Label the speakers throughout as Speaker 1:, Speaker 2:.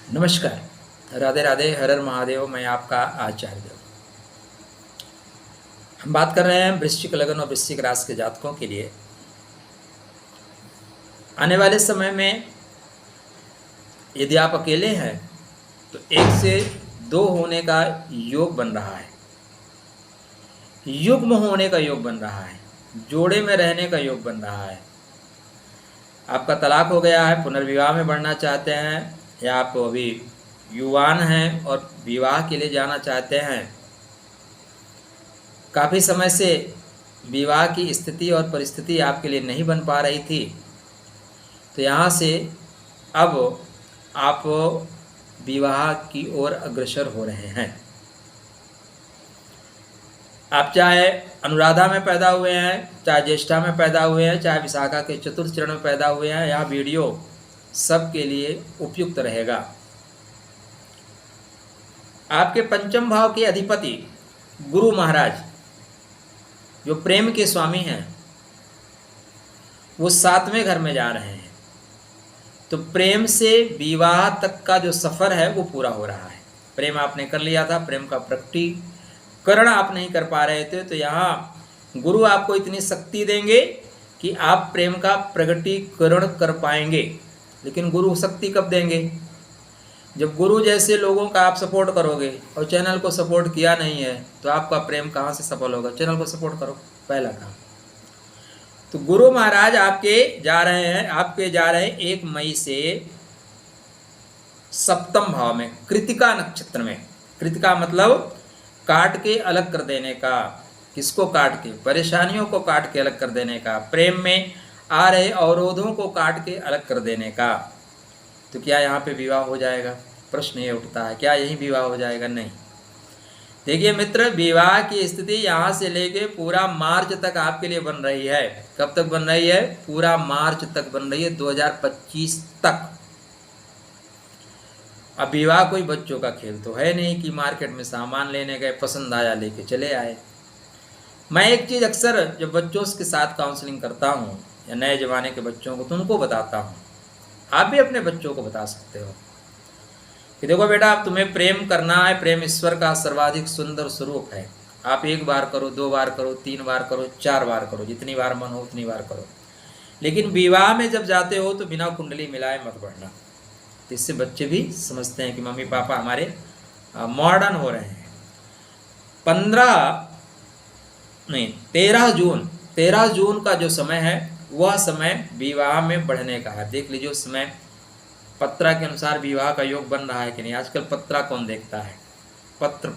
Speaker 1: नमस्कार, राधे राधे, हर हर महादेव। मैं आपका आचार्य देव। हम बात कर रहे हैं वृश्चिक लग्न और वृश्चिक राशि के जातकों के लिए आने वाले समय में। यदि आप अकेले हैं तो 1 से 2 होने का योग बन रहा है, युग्म होने का योग बन रहा है, जोड़े में रहने का योग बन रहा है। आपका तलाक हो गया है, पुनर्विवाह में बढ़ना चाहते हैं, या आप अभी युवान हैं और विवाह के लिए जाना चाहते हैं। काफ़ी समय से विवाह की स्थिति और परिस्थिति आपके लिए नहीं बन पा रही थी, तो यहाँ से अब आप विवाह की ओर अग्रसर हो रहे हैं। आप चाहे अनुराधा में पैदा हुए हैं, चाहे ज्येष्ठा में पैदा हुए हैं, चाहे विशाखा के चतुर्थ चरण में पैदा हुए हैं, यह वीडियो सबके लिए उपयुक्त रहेगा। आपके पंचम भाव के अधिपति गुरु महाराज, जो प्रेम के स्वामी हैं, वो 7वें घर में जा रहे हैं। तो प्रेम से विवाह तक का जो सफर है वो पूरा हो रहा है। प्रेम आपने कर लिया था, प्रेम का प्रकटीकरण आप नहीं कर पा रहे थे, तो यहाँ गुरु आपको इतनी शक्ति देंगे कि आप प्रेम का प्रकटीकरण कर पाएंगे। लेकिन गुरु शक्ति कब देंगे? जब गुरु जैसे लोगों का आप सपोर्ट करोगे, और चैनल को सपोर्ट किया नहीं है तो आपका प्रेम कहाँ से सफल होगा? चैनल को सपोर्ट करो, पहला काम। तो गुरु महाराज आपके जा रहे हैं 1 मई से 7वें भाव में, कृतिका नक्षत्र में। कृतिका मतलब काट के अलग कर देने का। किसको काट के? परेशानियों को काट के अलग कर देने का, प्रेम में आ रहे अवरोधों को काट के अलग कर देने का। तो क्या यहाँ पे विवाह हो जाएगा? प्रश्न ये उठता है, क्या यही विवाह हो जाएगा? नहीं। देखिए मित्र, विवाह की स्थिति यहाँ से लेके पूरा मार्च तक आपके लिए बन रही है। कब तक बन रही है? पूरा मार्च तक बन रही है, 2025 तक। अब विवाह कोई बच्चों का खेल तो है नहीं कि मार्केट में सामान लेने गए, पसंद आया लेके चले आए। मैं एक चीज़ अक्सर जब बच्चों के साथ काउंसलिंग करता हूँ या नए ज़माने के बच्चों को, तो उनको बताता हूँ, आप भी अपने बच्चों को बता सकते हो कि देखो बेटा, अब तुम्हें प्रेम करना है। प्रेम ईश्वर का सर्वाधिक सुंदर स्वरूप है। आप 1 बार करो, 2 बार करो, 3 बार करो, 4 बार करो, जितनी बार मन हो उतनी बार करो। लेकिन विवाह में जब जाते हो तो बिना कुंडली मिलाए मत बढ़ना। तो इससे बच्चे भी समझते हैं कि मम्मी पापा हमारे मॉडर्न हो रहे हैं। 13 जून का जो समय है, वह समय विवाह में बढ़ने का है। देख लीजिए उस समय पत्रा के अनुसार विवाह का योग बन रहा है कि नहीं। आजकल पत्रा कौन देखता है? पत्र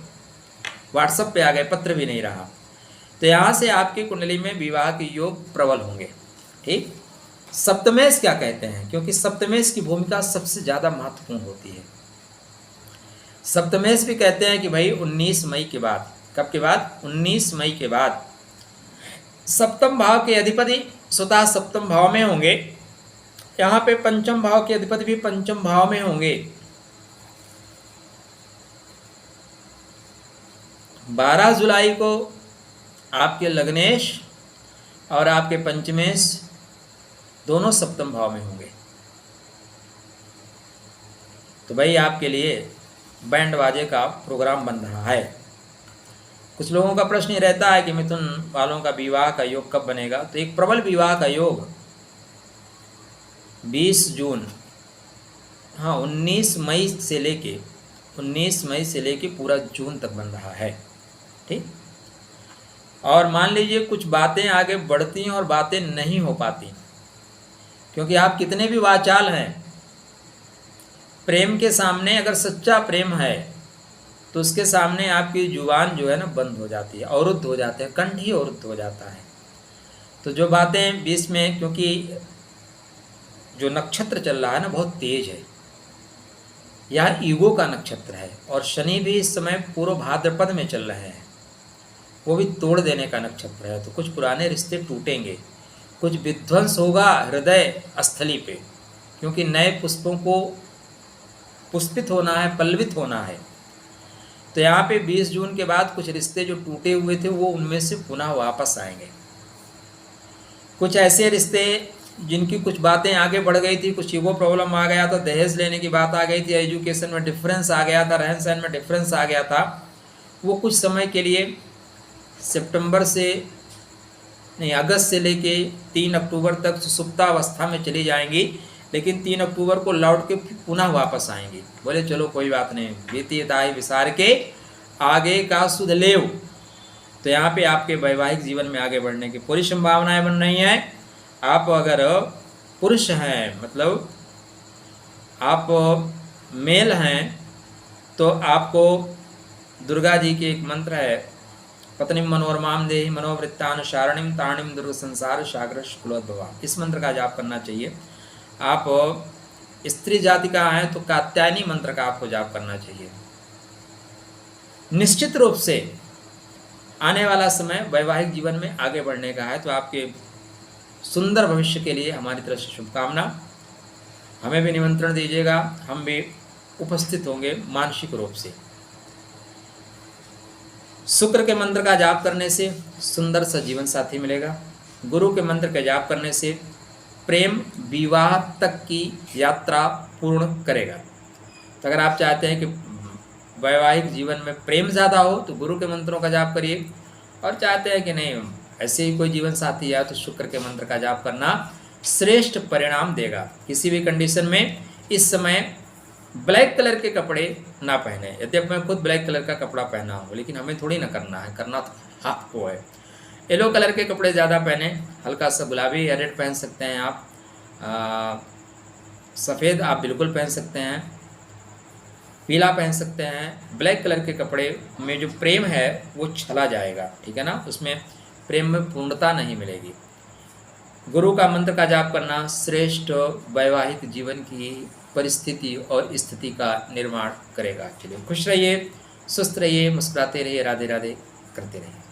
Speaker 1: व्हाट्सएप पे आ गए, पत्र भी नहीं रहा। तो यहाँ से आपकी कुंडली में विवाह के योग प्रबल होंगे। ठीक। सप्तमेश क्या कहते हैं? क्योंकि सप्तमेश की भूमिका सबसे ज़्यादा महत्वपूर्ण होती है। सप्तमेश भी कहते हैं कि भाई 19 मई के बाद। कब के बाद? 19 मई के बाद। 7वें भाव के अधिपति स्वतः 7वें भाव में होंगे। यहाँ पे 5वें भाव के अधिपति भी 5वें भाव में होंगे। 12 जुलाई को आपके लग्नेश और आपके पंचमेश दोनों 7वें भाव में होंगे। तो भाई आपके लिए बैंड बाजे का प्रोग्राम बन रहा है। कुछ लोगों का प्रश्न ये रहता है कि मिथुन वालों का विवाह का योग कब बनेगा? तो एक प्रबल विवाह का योग 20 जून, 19 मई से लेके पूरा जून तक बन रहा है। ठीक। और मान लीजिए कुछ बातें आगे बढ़ती हैं और बातें नहीं हो पाती, क्योंकि आप कितने भी वाचाल हैं, प्रेम के सामने अगर सच्चा प्रेम है तो उसके सामने आपकी जुबान जो है ना बंद हो जाती है, अवरुद्ध हो जाते हैं, कंठ ही अवरुद्ध हो जाता है। तो जो बातें बीच में, क्योंकि जो नक्षत्र चल रहा है ना बहुत तेज है, यह ईगो का नक्षत्र है, और शनि भी इस समय पूर्व भाद्रपद में चल रहे हैं, वो भी तोड़ देने का नक्षत्र है। तो कुछ पुराने रिश्ते टूटेंगे, कुछ विध्वंस होगा हृदय स्थली पे, क्योंकि नए पुष्पों को पुष्पित होना है, पल्लवित होना है। तो यहाँ पे 20 जून के बाद कुछ रिश्ते जो टूटे हुए थे वो उनमें से पुनः वापस आएंगे। कुछ ऐसे रिश्ते जिनकी कुछ बातें आगे बढ़ गई थी, कुछ ईगो प्रॉब्लम आ गया था, दहेज लेने की बात आ गई थी, एजुकेशन में डिफरेंस आ गया था, रहन सहन में डिफरेंस आ गया था, वो कुछ समय के लिए सितंबर से नहीं, अगस्त से लेके 3 अक्टूबर तक सुप्तावस्था में चली जाएंगी, लेकिन 3 अक्टूबर को लौट के पुनः वापस आएंगी। बोले चलो कोई बात नहीं, बीती दाई विसार के आगे का सुध लेव। तो यहाँ पे आपके वैवाहिक जीवन में आगे बढ़ने की पूरी संभावनाएं बन रही हैं। आप अगर पुरुष हैं, मतलब आप मेल हैं, तो आपको दुर्गा जी की एक मंत्र है, पत्नी मनोरमाम देहि मनोवृत्तानुसारणिम तारणिम दुर्ग संसार सागर शुक्लोद्भवा। इस मंत्र का जाप करना चाहिए। आप स्त्री जाति का हैं तो कात्यायनी मंत्र का आपको जाप करना चाहिए। निश्चित रूप से आने वाला समय वैवाहिक जीवन में आगे बढ़ने का है, तो आपके सुंदर भविष्य के लिए हमारी तरफ से शुभकामना। हमें भी निमंत्रण दीजिएगा, हम भी उपस्थित होंगे मानसिक रूप से। शुक्र के मंत्र का जाप करने से सुंदर सा जीवन साथी मिलेगा। गुरु के मंत्र का जाप करने से प्रेम विवाह तक की यात्रा पूर्ण करेगा। तो अगर आप चाहते हैं कि वैवाहिक जीवन में प्रेम ज़्यादा हो तो गुरु के मंत्रों का जाप करिए, और चाहते हैं कि नहीं ऐसे ही कोई जीवन साथी है तो शुक्र के मंत्र का जाप करना श्रेष्ठ परिणाम देगा। किसी भी कंडीशन में इस समय ब्लैक कलर के कपड़े ना पहने। यद्यपि मैं खुद ब्लैक कलर का कपड़ा पहना हूँ, लेकिन हमें थोड़ी ना करना है, करना तो आपको है। येलो कलर के कपड़े ज़्यादा पहने, हल्का सा गुलाबी या रेड पहन सकते हैं आप, सफ़ेद आप बिल्कुल पहन सकते हैं, पीला पहन सकते हैं। ब्लैक कलर के कपड़े में जो प्रेम है वो चला जाएगा, ठीक है ना, उसमें प्रेम में पूर्णता नहीं मिलेगी। गुरु का मंत्र का जाप करना श्रेष्ठ वैवाहिक जीवन की परिस्थिति और स्थिति का निर्माण करेगा। चलिए खुश रहिए, स्वस्थ रहिए, मुस्कुराते रहिए, राधे राधे करते रहिए।